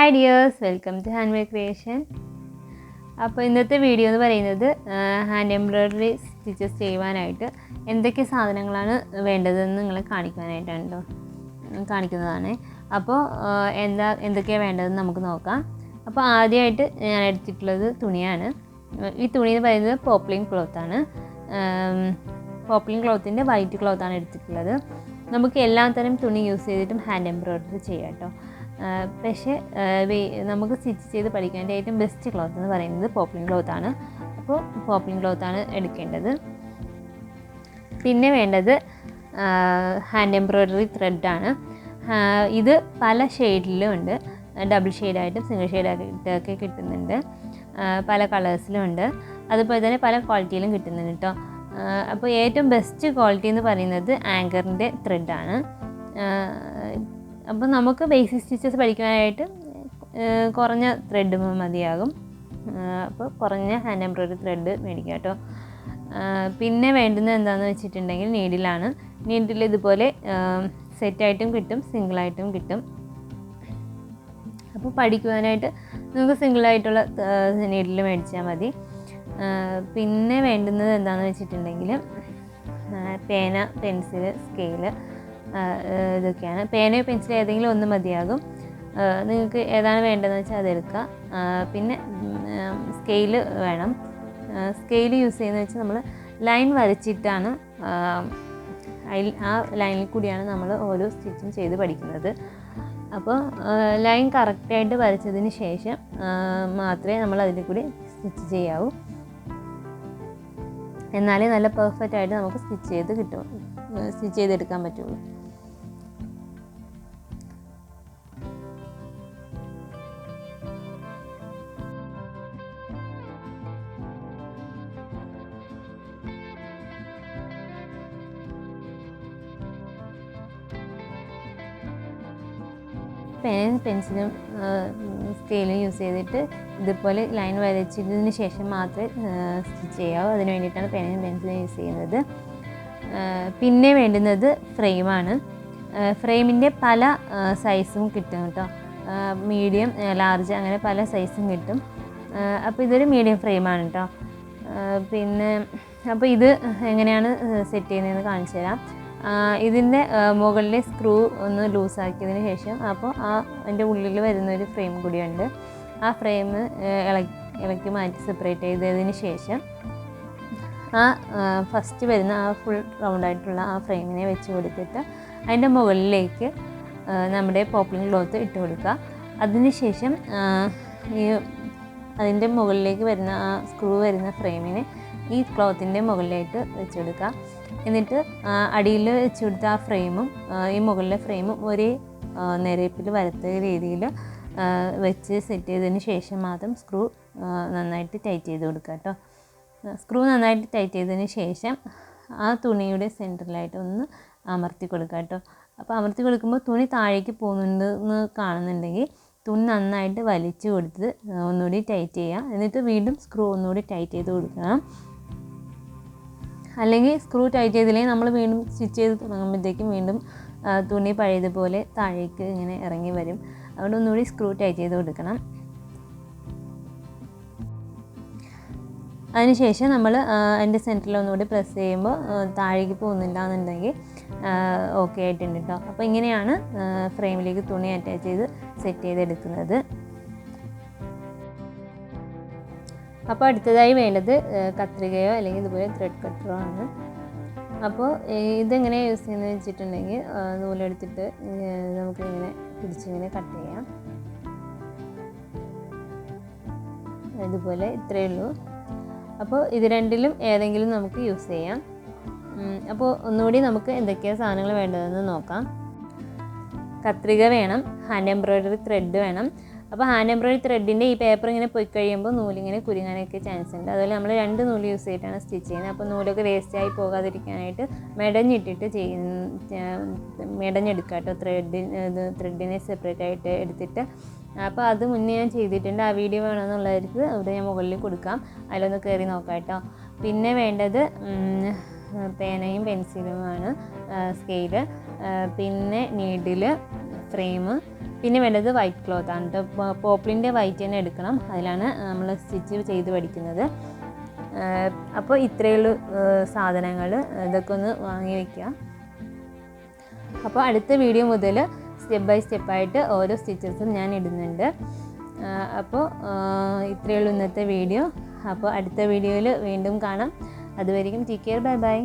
Hi dears, welcome to Handmade Creation. അപ്പോൾ ഇന്നത്തെ video എന്ന് പറയുന്നത് ഹാൻഡ് എംബ്രോയ്ഡറി സ്റ്റിച്ചസ് ചെയ്യുവാനായിട്ട് എന്തൊക്കെ സാധനങ്ങളാണ് വേണ്ടതെന്ന് നിങ്ങളെ കാണിക്കുന്നതാണ്. അപ്പോൾ എന്തൊക്കെയാണ് വേണ്ടതെന്ന് നമുക്ക് നോക്കാം. അപ്പോൾ ആദ്യമായിട്ട് ഞാൻ എടുത്തിട്ടുള്ളത് തുണിയാണ്. ഈ തുണി എന്ന് പറയുന്നത് പോപ്ലിൻ ക്ലോത്താണ്. പോപ്ലിൻ ക്ലോത്തിൻ്റെ വൈറ്റ് ക്ലോത്താണ് എടുത്തിട്ടുള്ളത്. നമുക്ക് എല്ലാ തരം തുണി യൂസ് ചെയ്തിട്ടും ഹാൻഡ് എംബ്രോയ്ഡറി ചെയ്യാം കേട്ടോ. പക്ഷേ നമുക്ക് സ്റ്റിച്ച് ചെയ്ത് പഠിക്കാൻ്റെ ഏറ്റവും ബെസ്റ്റ് ക്ലോത്ത് എന്ന് പറയുന്നത് പോപ്ലിൻ ക്ലോത്താണ്. അപ്പോൾ പോപ്ലിൻ ക്ലോത്താണ് എടുക്കേണ്ടത്. പിന്നെ വേണ്ടത് ഹാൻഡ് എംബ്രോയ്ഡറി ത്രെഡാണ്. ഇത് പല ഷെയ്ഡിലും ഉണ്ട്. ഡബിൾ ഷെയ്ഡായിട്ടും സിംഗിൾ ഷെയ്ഡായിട്ടൊക്കെ കിട്ടുന്നുണ്ട്. പല കളേഴ്സിലും ഉണ്ട്. അതുപോലെ തന്നെ പല ക്വാളിറ്റിയിലും കിട്ടുന്നുണ്ട് കേട്ടോ. അപ്പോൾ ഏറ്റവും ബെസ്റ്റ് ക്വാളിറ്റി എന്ന് പറയുന്നത് ആങ്കറിൻ്റെ ത്രെഡാണ്. അപ്പോൾ നമുക്ക് ബേസിക് സ്റ്റിച്ചസ് പഠിക്കാനായിട്ട് കുറഞ്ഞ ത്രെഡ് മതിയാകും. അപ്പോൾ കുറഞ്ഞ ഹാൻഡ് എംബ്രോയ്ഡറി ത്രെഡ് മേടിക്കുക കേട്ടോ. പിന്നെ വേണ്ടുന്നത് എന്താണെന്ന് വെച്ചിട്ടുണ്ടെങ്കിൽ നീഡിലാണ്. നീഡിൽ ഇതുപോലെ സെറ്റായിട്ടും കിട്ടും, സിംഗിളായിട്ടും കിട്ടും. അപ്പോൾ പഠിക്കുവാനായിട്ട് നമുക്ക് സിംഗിളായിട്ടുള്ള നീഡിൽ മേടിച്ചാൽ മതി. പിന്നെ വേണ്ടുന്നത് എന്താണെന്ന് വെച്ചിട്ടുണ്ടെങ്കിൽ പേന, പെൻസിൽ, സ്കെയില്, ഇതൊക്കെയാണ്. പേനയോ പെൻസിലോ ഏതെങ്കിലും ഒന്ന് മതിയാകും. നിങ്ങൾക്ക് ഏതാണ് വേണ്ടതെന്ന് വെച്ചാൽ അതെടുക്കുക. പിന്നെ സ്കെയില് വേണം. സ്കെയില് യൂസ് ചെയ്യുന്നത് വെച്ചാൽ നമ്മൾ ലൈൻ വരച്ചിട്ടാണ് ആ ലൈനിൽ കൂടിയാണ് നമ്മൾ ഓരോ സ്റ്റിച്ചും ചെയ്ത് പഠിക്കുന്നത്. അപ്പോൾ ലൈൻ കറക്റ്റായിട്ട് വരച്ചതിന് ശേഷം മാത്രമേ നമ്മൾ അതിൽ കൂടി സ്റ്റിച്ച് ചെയ്യാവൂ. എന്നാലേ നല്ല പെർഫെക്റ്റ് ആയിട്ട് നമുക്ക് സ്റ്റിച്ച് ചെയ്തെടുക്കാൻ പറ്റുള്ളൂ. പേനയും പെൻസിലും സ്കെയിലും യൂസ് ചെയ്തിട്ട് ഇതുപോലെ ലൈൻ വരച്ചതിന് ശേഷം മാത്രമേ സ്റ്റിച്ച് ചെയ്യാവൂ. അതിന് വേണ്ടിയിട്ടാണ് പേനയും പെൻസിലും യൂസ് ചെയ്യുന്നത്. പിന്നെ വേണ്ടുന്നത് ഫ്രെയിമാണ്. ഫ്രെയിമിൻ്റെ പല സൈസും കിട്ടും കേട്ടോ. മീഡിയം, ലാർജ്, അങ്ങനെ പല സൈസും കിട്ടും. അപ്പോൾ ഇതൊരു മീഡിയം ഫ്രെയിമാണ് കേട്ടോ. പിന്നെ അപ്പോൾ ഇത് എങ്ങനെയാണ് സെറ്റ് ചെയ്യുന്നതെന്ന് കാണിച്ചു തരാം. ഇതിൻ്റെ മുകളിലെ സ്ക്രൂ ഒന്ന് ലൂസാക്കിയതിന് ശേഷം അപ്പോൾ അതിൻ്റെ ഉള്ളിൽ വരുന്നൊരു ഫ്രെയിം കൂടിയുണ്ട്. ആ ഫ്രെയിം ഇളക്കി മാറ്റി സെപ്പറേറ്റ് ചെയ്തതിന് ശേഷം ഫസ്റ്റ് വരുന്ന ആ ഫുൾ റൗണ്ടായിട്ടുള്ള ആ ഫ്രെയിമിനെ വെച്ച് കൊടുത്തിട്ട് അതിൻ്റെ മുകളിലേക്ക് നമ്മുടെ പോപ്ലിൻ ക്ലോത്ത് ഇട്ട് കൊടുക്കുക. അതിനുശേഷം അതിൻ്റെ മുകളിലേക്ക് വരുന്ന ആ സ്ക്രൂ വരുന്ന ഫ്രെയിമിനെ ഈ ക്ലോത്തിൻ്റെ മുകളിലായിട്ട് വെച്ച് കൊടുക്കുക. എന്നിട്ട് അടിയിൽ വെച്ച് കൊടുത്ത ആ ഫ്രെയിമും ഈ മുകളിലെ ഫ്രെയിമും ഒരേ നിരപ്പിൽ വരത്ത രീതിയിൽ വെച്ച് സെറ്റ് ചെയ്തതിന് ശേഷം മാത്രം സ്ക്രൂ നന്നായിട്ട് ടൈറ്റ് ചെയ്ത് കൊടുക്കുക കേട്ടോ. സ്ക്രൂ നന്നായിട്ട് ടൈറ്റ് ചെയ്തതിന് ശേഷം ആ തുണിയുടെ സെൻറ്ററിലായിട്ട് ഒന്ന് അമർത്തി കൊടുക്കുക കേട്ടോ. അപ്പോൾ അമർത്തി കൊടുക്കുമ്പോൾ തുണി താഴേക്ക് പോകുന്നുണ്ടെന്ന് കാണുന്നുണ്ടെങ്കിൽ തുണി നന്നായിട്ട് വലിച്ചു കൊടുത്ത് ഒന്നുകൂടി ടൈറ്റ് ചെയ്യുക. എന്നിട്ട് വീണ്ടും സ്ക്രൂ ഒന്നുകൂടി ടൈറ്റ് ചെയ്ത് കൊടുക്കണം. അല്ലെങ്കിൽ സ്ക്രൂ ടൈറ്റ് ചെയ്തില്ലെങ്കിൽ നമ്മൾ വീണ്ടും സ്റ്റിച്ച് ചെയ്ത് തുടങ്ങുമ്പോഴത്തേക്കും വീണ്ടും തുണി പഴയതുപോലെ താഴേക്ക് ഇങ്ങനെ ഇറങ്ങി വരും. അതുകൊണ്ട് ഒന്നുകൂടി സ്ക്രൂ ടൈറ്റ് ചെയ്ത് കൊടുക്കണം. അതിനുശേഷം നമ്മൾ അതിൻ്റെ സെൻറ്ററിൽ ഒന്നുകൂടി പ്രസ് ചെയ്യുമ്പോൾ താഴേക്ക് പോകുന്നില്ല എന്നുണ്ടെങ്കിൽ ഓക്കെ ആയിട്ടുണ്ട് കേട്ടോ. അപ്പോൾ ഇങ്ങനെയാണ് ഫ്രെയിമിലേക്ക് തുണി അറ്റാച്ച് ചെയ്ത് സെറ്റ് ചെയ്തെടുക്കുന്നത്. അപ്പോൾ അടുത്തതായി വേണ്ടത് കത്രികയോ അല്ലെങ്കിൽ ഇതുപോലെ ത്രെഡ് കട്ടറോ ആണ്. അപ്പോൾ ഇതെങ്ങനെ യൂസ് ചെയ്യുന്നത് വെച്ചിട്ടുണ്ടെങ്കിൽ നൂലെടുത്തിട്ട് നമുക്കിങ്ങനെ പിടിച്ചിങ്ങനെ കട്ട് ചെയ്യാം. ഇതുപോലെ ഇത്രയേ ഉള്ളൂ. അപ്പോൾ ഇത് രണ്ടിലും ഏതെങ്കിലും നമുക്ക് യൂസ് ചെയ്യാം. അപ്പോൾ ഒന്നുകൂടി നമുക്ക് എന്തൊക്കെയാണ് സാധനങ്ങൾ വേണ്ടതെന്ന് നോക്കാം. കത്രിക വേണം, ഹാൻഡ് എംബ്രോയ്ഡറി ത്രെഡ് വേണം. അപ്പോൾ ഹാൻഡ് എംബ്രോയ്ഡറി ത്രെഡിൻ്റെ ഈ പേപ്പർ ഇങ്ങനെ പോയി കഴിയുമ്പോൾ നൂലിങ്ങനെ കുരുങ്ങാനൊക്കെ ചാൻസ് ഉണ്ട്. അതുപോലെ നമ്മൾ 2 നൂല് യൂസ് ചെയ്തിട്ടാണ് സ്റ്റിച്ച് ചെയ്യുന്നത്. അപ്പോൾ നൂലൊക്കെ വേസ്റ്റായി പോകാതിരിക്കാനായിട്ട് മെടഞ്ഞെടുക്കുക കേട്ടോ. ത്രെഡിനെ സെപ്പറേറ്റ് ആയിട്ട് എടുത്തിട്ട്. അപ്പോൾ അത് മുന്നേ ഞാൻ ചെയ്തിട്ടുണ്ട്. ആ വീഡിയോ വേണമെന്നുള്ളവർക്ക് അവിടെ ഞാൻ മുകളിൽ കൊടുക്കാം. അതിലൊന്ന് കയറി നോക്കാം കേട്ടോ. പിന്നെ വേണ്ടത് പേനയും പെൻസിലുമാണ്, സ്കെയില്, പിന്നെ നീഡില്, ഫ്രെയിം, പിന്നെ വേണ്ടത് വൈറ്റ് ക്ലോത്താണ് കേട്ടോ. പോപ്ലിൻ്റെ വൈറ്റ് തന്നെ എടുക്കണം, അതിലാണ് നമ്മൾ സ്റ്റിച്ച് ചെയ്ത് പഠിക്കുന്നത്. അപ്പോൾ ഇത്രയുള്ള സാധനങ്ങൾ ഇതൊക്കെ ഒന്ന് വാങ്ങി വയ്ക്കുക. അപ്പോൾ അടുത്ത വീഡിയോ മുതൽ സ്റ്റെപ്പ് ബൈ സ്റ്റെപ്പായിട്ട് ഓരോ സ്റ്റിച്ചസും ഞാൻ ഇടുന്നുണ്ട്. അപ്പോൾ ഇത്രയുള്ള ഇന്നത്തെ വീഡിയോ. അപ്പോൾ അടുത്ത വീഡിയോയിൽ വീണ്ടും കാണാം. അതുവരെയും ടേക്ക് കെയർ, ബൈ ബൈ.